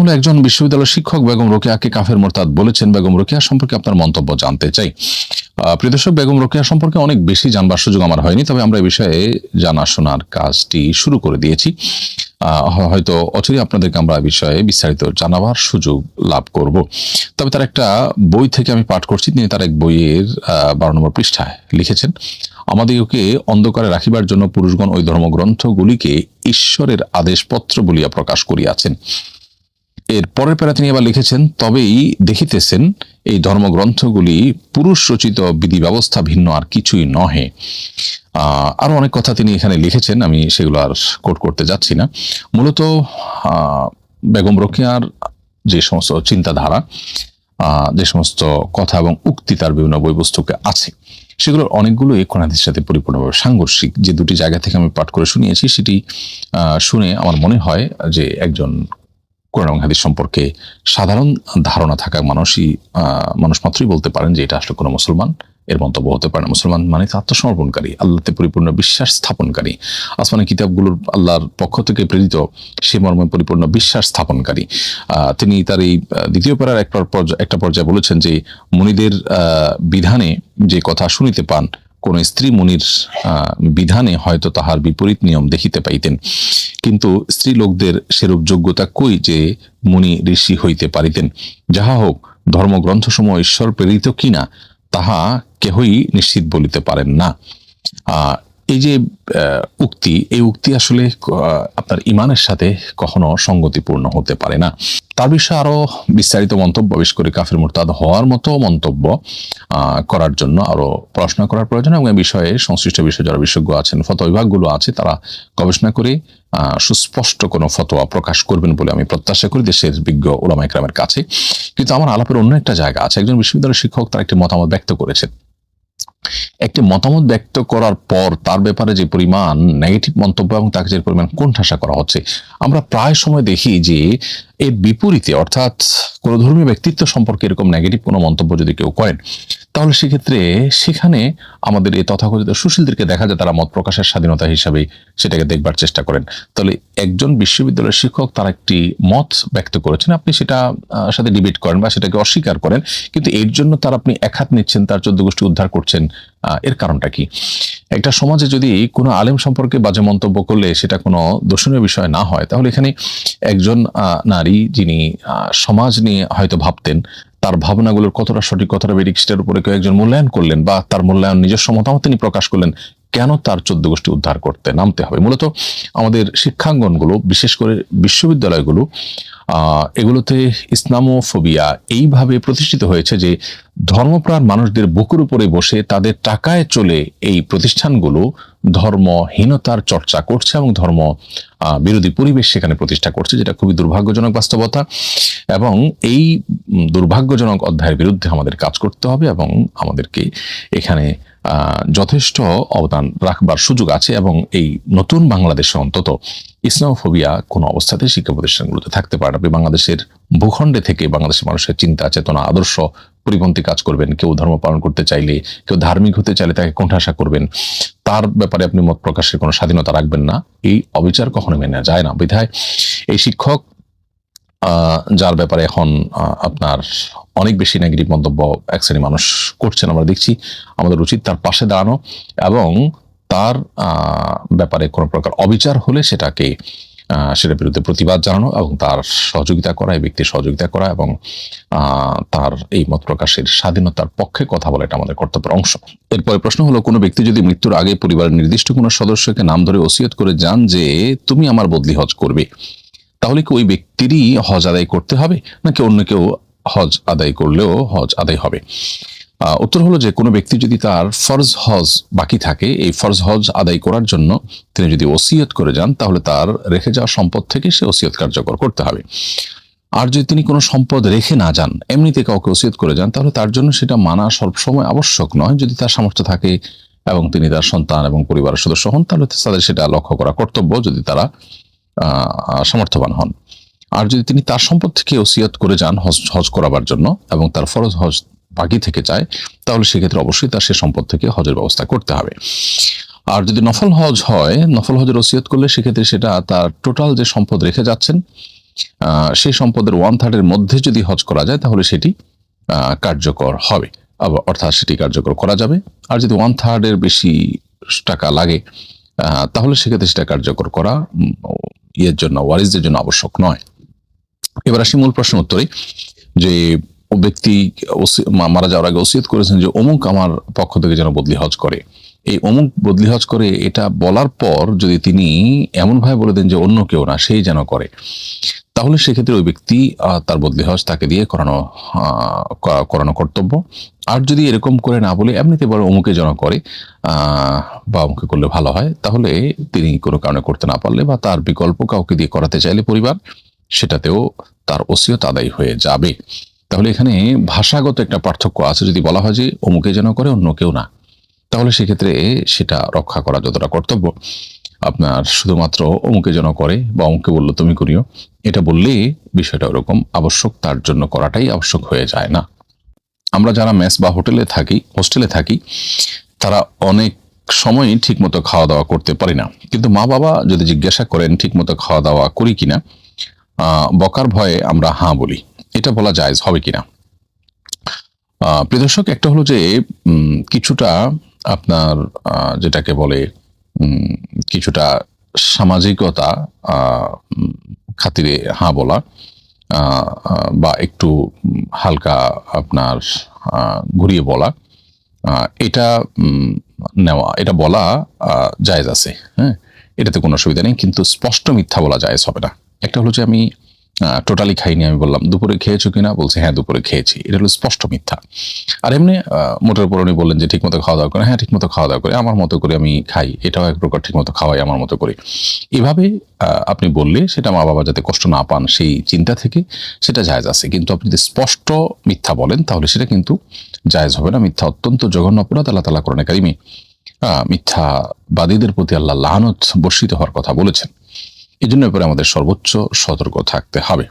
হলো একজন বিশ্ববিদ্যালয়ের শিক্ষক বেগম রোকেয়াকে কাফের মোরতাদ বলেছেন। বেগম রোকেয়া সম্পর্কে আপনার মন্তব্য জানতে চাই। প্রিয় দর্শক, বেগম রোকেয়া সম্পর্কে অনেক বেশি জানবার সুযোগ আমার হয়নি, তবে আমরা এই বিষয়ে জানাশোনার কাজটি শুরু করে দিয়েছি। হয়তো অচিরেই আপনাদেরকে আমরা এই বিষয়ে বিস্তারিত জানাবার সুযোগ লাভ করব। তবে তার একটা বই থেকে আমি পাঠ করছি। তিনি তার এক বইয়ের 12 নম্বর পৃষ্ঠায় লিখেছেন, আমাদিগকে অন্ধকারে রাখিবার জন্য পুরুষগণ ওই ধর্মগ্রন্থগুলিকে ঈশ্বরের আদেশপত্র বলিয়া প্রকাশ করিয়াছেন। এর পরের প্যারা তিনি আবার লিখেছেন, তবেই দেখিতেছেন এই ধর্মগ্রন্থগুলি পুরুষ রচিত বিধি ব্যবস্থা ভিন্ন আর কিছুই নহে। আরো অনেক কথা তিনি এখানে লিখেছেন, আমি সেগুলো আর কোট করতে যাচ্ছি না। মূলত বেগম রোকেয়ার যে সমস্ত চিন্তাধারা, যে সমস্ত কথা এবং উক্তি তার বিভিন্ন বই পুস্তকে আছে, সেগুলোর অনেকগুলো এই কোরআন হাদিসের সাথে পরিপূর্ণভাবে সাংঘর্ষিক। যে দুটি জায়গা থেকে আমি পাঠ করে শুনিয়েছি, সেটি শুনে আমার মনে হয় যে একজন কোরআন এবং হাদিস সম্পর্কে সাধারণ ধারণা থাকা মানুষ মাত্রই বলতে পারেন যে এটা আসলে কোনো মুসলমান এর মন্তব্য হতে পারে না। মুসলমান মানে আত্মসমর্পণকারী, আল্লাহতে পরিপূর্ণ বিশ্বাস স্থাপনকারী, আসমানি কিতাবগুলোর আল্লাহর পক্ষ থেকে প্রেরিত সে মর্মে পরিপূর্ণ বিশ্বাস স্থাপনকারী। তিনি তার এই দ্বিতীয় পারার একটা পর্যায়ে বলেছেন যে মুনিদের বিধানে যে কথা শুনিতে পান, কোন স্ত্রী মুনির বিধানে হয়তো তাহার বিপরীত নিয়ম দেখিতে পাইতেন, কিন্তু স্ত্রী লোকদের সেরূপ যোগ্যতা কই যে মুনি ঋষি হইতে পারিতেন। যাহা হোক, ধর্মগ্রন্থসমূহ ঈশ্বর প্রেরিত কিনা তাহা কেহই নিশ্চিত বলিতে পারেন না। এই যে উক্তি, এই উক্তি আসলে আপনার ইমানের সাথে কখনো সঙ্গতিপূর্ণ হতে পারে না। তার বিষয়ে আরো বিস্তারিত মন্তব্য, বিশেষ করে কাফির মুরতাদ হওয়ার মতো মন্তব্য করার জন্য আরো পড়াশোনা করার প্রয়োজন, এবং এই বিষয়ে সংশ্লিষ্ট বিষয়ে যারা বিশেষজ্ঞ আছেন, ফতোয়া বিভাগগুলো আছে, তারা গবেষণা করে সুস্পষ্ট কোনো ফতোয়া প্রকাশ করবেন বলে আমি প্রত্যাশা করি দেশের বিজ্ঞ উলামা ইকরামের কাছে। কিন্তু আমার আলাপের অন্য একটা জায়গা আছে। একজন বিশ্ববিদ্যালয়ের শিক্ষক তার একটি মতামত ব্যক্ত করেছেন। একটি মতামত ব্যক্ত করার পর তার ব্যাপারে যে পরিমাণ নেগেটিভ মন্তব্য এবং তাকে যে পরিমাণ কোণঠাসা করা হচ্ছে, আমরা প্রায় সময় দেখি যে এর বিপরীতে, অর্থাৎ কোন ধর্মীয় ব্যক্তিত্ব সম্পর্কে এরকম নেগেটিভ কোনো মন্তব্য যদি কেউ করেন, তাহলে সেক্ষেত্রে সেখানে আমাদের এই তথাকথিত সুশীলদেরকে দেখা যায় তারা মত প্রকাশের স্বাধীনতা হিসাবে সেটাকে দেখবার চেষ্টা করেন। তাহলে একজন বিশ্ববিদ্যালয়ের শিক্ষক তার একটি মত ব্যক্ত করেছেন, আপনি সেটা সাথে ডিবেট করেন বা সেটাকে অস্বীকার করেন, কিন্তু এর জন্য তার আপনি এক হাত নিচ্ছেন, তার 14 গোষ্ঠী উদ্ধার করছেন। এর কারণটা কি? একটা সমাজে যদি কোনো আলেম সম্পর্কে বাজে মন্তব্য করলে সেটা কোনো দর্শনীয় বিষয় না হয়, তাহলে এখানে একজন নারী যিনি সমাজ নিয়ে হয়তো ভাবতেন, তার ভাবনাগুলোর কতটা সঠিক কতটা বেঠিক সেটার উপরে কেউ একজন মূল্যায়ন করলেন বা তার মূল্যায়ন নিজস্ব মতামত তিনি প্রকাশ করলেন, কেন তার 14 গোষ্ঠী উদ্ধার করতে নামতে হবে? মূলত আমাদের শিক্ষাঙ্গনগুলো, বিশেষ করে বিশ্ববিদ্যালয়গুলো, এগুলোতে ইসলামোফোবিয়া এইভাবে প্রতিষ্ঠিত হয়েছে যে ধর্মপ্রাণ মানুষদের বুকের উপরে বসে তাদের টাকায় চলে এই প্রতিষ্ঠানগুলো ধর্মহীনতার চর্চা করছে এবং ধর্ম বিরোধী পরিবেশ সেখানে প্রতিষ্ঠা করছে, যেটা খুবই দুর্ভাগ্যজনক বাস্তবতা। এবং এই দুর্ভাগ্যজনক অধ্যায়ের বিরুদ্ধে আমাদের কাজ করতে হবে এবং আমাদেরকে এখানে যথেষ্ট অবদান রাখবার সুযোগ আছে। এবং এই নতুন বাংলাদেশে অন্তত ইসলামোফোবিয়া কোনো অবস্থাতে শিক্ষা প্রতিষ্ঠানগুলোতে থাকতে পারে না। আপনি বাংলাদেশের ভূখণ্ডে থেকে বাংলাদেশের মানুষের চিন্তা চেতনা আদর্শ পরিপন্থী কাজ করবেন। কেউ ধর্ম পালন করতে চাইলে, কেউ ধার্মিক হতে চাইলে তাকে কোণঠাসা করবেন, তার ব্যাপারে আপনি মত প্রকাশের কোনো স্বাধীনতা রাখবেন না। এই অবিচার কখনো মেনে যায় না। বিধায় এই শিক্ষক, যার ব্যাপারে এখন আপনার অনেক বেশি নেগেটিভ মন্তব্য এক শ্রেণী মানুষ করছেন, আমরা দেখছি, আমাদের উচিত তার পাশে দাঁড়ানো এবং তার ব্যাপারে কোনো প্রকার অবিচার হলে সেটার বিরুদ্ধে প্রতিবাদ জানানো এবং তার সহযোগিতা করা, এই ব্যক্তির সহযোগিতা করা এবং তার এই মত প্রকাশের স্বাধীনতার পক্ষে কথা বলা, এটা আমাদের কর্তব্যের অংশ। এরপরে প্রশ্ন হলো, কোনো ব্যক্তি যদি মৃত্যুর আগে পরিবারের নির্দিষ্ট কোনো সদস্যকে নাম ধরে ওসিয়ত করে যান যে তুমি আমার বদলি হজ করবে, তাহলে কি ওই ব্যক্তিরই হজ আদায় করতে হবে নাকি অন্য কেউ হজ আদায় করলেও হজ আদায় হবে? উত্তর হলো যে কোনো ব্যক্তি যদি তার ফরজ হজ বাকি থাকে, এই ফরজ হজ আদায় করার জন্য তিনি যদি ওসিয়ত করে যান, তাহলে তার রেখে যাওয়া সম্পদ থেকে সে ওসিয়ত কার্যকর করতে হবে। আর যদি তিনি কোনো সম্পদ রেখে না যান, এমনিতে কাউকে ওসিয়ত করে যান, তাহলে তার জন্য সেটা মানা সবসময় আবশ্যক নয়। যদি তার সামর্থ্য থাকে এবং তিনি তার সন্তান এবং পরিবারের সদস্য হন, তাহলে তাদের সেটা লক্ষ্য করা কর্তব্য, যদি তারা সামর্থ্যবান হন। আর যদি তিনি তার সম্পদ থেকে ওসিয়ত করে যান হজ করাবার জন্য এবং তার ফরজ হজ বাকি থেকে যায়, তাহলে সেক্ষেত্রে অবশ্যই তার সে সম্পদ থেকে হজের ব্যবস্থা করতে হবে। আর যদি নফল হজ হয়, নফল হজের ওসিয়ত করলে সেক্ষেত্রে সেটা তার টোটাল যে সম্পদ রেখে যাচ্ছেন সেই সম্পদের 1/3 মধ্যে যদি হজ করা যায় তাহলে সেটি কার্যকর হবে, অর্থাৎ সেটি কার্যকর করা যাবে। আর যদি 1/3 বেশি টাকা লাগে তাহলে সেক্ষেত্রে সেটা কার্যকর করা ইয়ের জন্য, ওয়ারিসদের জন্য আবশ্যক নয়। এবার আসি মূল প্রশ্ন উত্তরে, যে ও ব্যক্তি মারা যাওয়ার আগে ওসিয়ত করেছেন যে অমুক আমার পক্ষ থেকে যেন বদলি হজ করে। এই অমুক বদলি হজ করে এটা বলার পর যদি তিনি এমনভাবে বলে দেন যে অন্য কেউ না, সেই যেন করে, তাহলে সেক্ষেত্রে ওই ব্যক্তি তার বদলি হজ তাকে দিয়ে করানো কর্তব্য। আর যদি এরকম করে না বলে এমনিতে বলে অমুকে যেন করে বা অমুকে করলে ভালো হয়, তাহলে তিনি কোনো কারণে করতে না পারলে বা তার বিকল্প কাউকে দিয়ে করাতে চাইলে পরিবার, সেটাতেও তার ওসিয়ত আদায় হয়ে যাবে। তাহলে এখানে ভাষাগত একটা পার্থক্য আছে। যদি বলা হয় যে অমুকে যেন করে অন্য কেউ না, তাহলে সেক্ষেত্রে সেটা রক্ষা করা যতটা কর্তব্য, আপনার শুধুমাত্র অমুকে যেন করে বা অমুকে বললো তুমি করিও, এটা বললে বিষয়টা ওরকম আবশ্যক, তার জন্য করাটাই আবশ্যক হয়ে যায় না। আমরা যারা মেস বা হোস্টেলে থাকি তারা অনেক সময়ই ঠিকমতো খাওয়া দাওয়া করতে পারি না, কিন্তু মা বাবা যদি জিজ্ঞাসা করেন ঠিকমতো খাওয়া দাওয়া করি কিনা, বকার ভয়ে আমরা হ্যাঁ বলি। এটা বলা জায়েজ হবে কিনা? প্রিয় দর্শক, একটা হলো যে কিছুটা আপনার যেটাকে বলে কিছুটা সামাজিকতা খাতিরে হ্যাঁ বলা, বা একটু হালকা আপনার ঘুরিয়ে বলা, এটা নেওয়া, এটা বলা জায়েজ আছে। হ্যাঁ, এটাতে কোনো অসুবিধা নেই, কিন্তু স্পষ্ট মিথ্যা বলা জায়েজ হবে না। একটা হলো যে আমি টোটালি খাইনি, আমি বললাম দুপুরে খেয়েছো কিনা, বলছে হ্যাঁ দুপুরে খেয়েছি, এটা হলো স্পষ্ট মিথ্যা। আর এমনি মোটের উপর উনি বললেন যে ঠিকমতো খাওয়া দাওয়া করে, হ্যাঁ ঠিকমতো খাওয়া দাওয়া করে, আমার মতো করে আমি খাই, এটাও এক প্রকার ঠিকমতো খাওয়াই আমার মতো করে। এভাবে আপনি বললে সেটা মা বাবা যাতে কষ্ট না পান সেই চিন্তা থেকে সেটা জায়েজ আছে। কিন্তু আপনি যদি স্পষ্ট মিথ্যা বলেন তাহলে সেটা কিন্তু জায়েজ হবে না। মিথ্যা অত্যন্ত জঘন্য অপরাধ। আল্লাহ তাআলা কোরআনে কারিমে মিথ্যাবাদীদের প্রতি আল্লাহ লানত বর্ষিত হওয়ার কথা বলেছেন। এই জন্য এরপরে আমাদের সর্বোচ্চ সতর্ক থাকতে হবে।